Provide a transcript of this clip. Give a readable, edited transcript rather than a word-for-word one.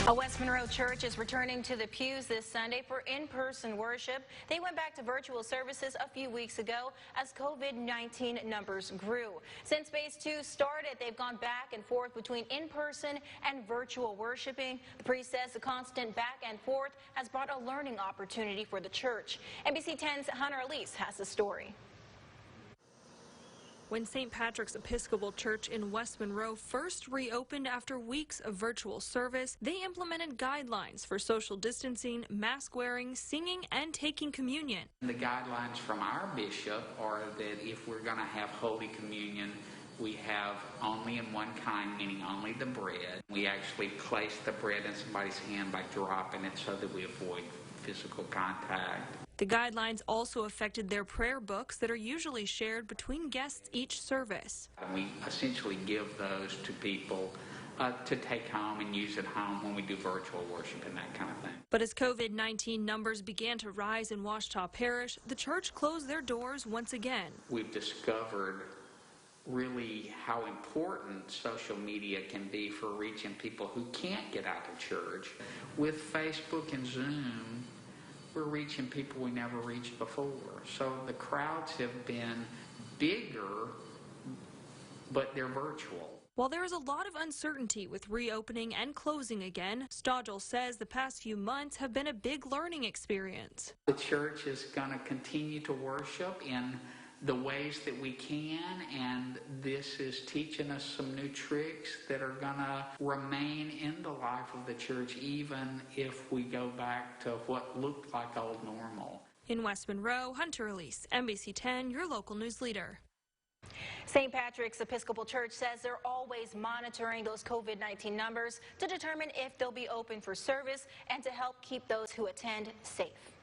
A West Monroe church is returning to the pews this Sunday for in-person worship. They went back to virtual services a few weeks ago as COVID-19 numbers grew. Since Phase 2 started, they've gone back and forth between in-person and virtual worshiping. The priest says the constant back and forth has brought a learning opportunity for the church. NBC 10's Hunter Elise has the story. When St. Patrick's Episcopal Church in West Monroe first reopened after weeks of virtual service, they implemented guidelines for social distancing, mask wearing, singing, and taking communion. The guidelines from our bishop are that if we're going to have Holy Communion, we have only in one kind, meaning only the bread. We actually place the bread in somebody's hand by dropping it so that we avoid physical contact. The guidelines also affected their prayer books that are usually shared between guests each service. We essentially give those to people to take home and use at home when we do virtual worship and that kind of thing. But as COVID-19 numbers began to rise in Ouachita Parish, the church closed their doors once again. We've discovered really how important social media can be for reaching people who can't get out of church. With Facebook and Zoom, we're reaching people we never reached before. So the crowds have been bigger, but they're virtual. While there is a lot of uncertainty with reopening and closing again, Stodgel says the past few months have been a big learning experience. The church is going to continue to worship in the ways that we can, and this is teaching us some new tricks that are going to remain in the life of the church even if we go back to what looked like old normal. In West Monroe, Hunter Elise, NBC 10, your local news leader. St. Patrick's Episcopal Church says they're always monitoring those COVID-19 numbers to determine if they'll be open for service and to help keep those who attend safe.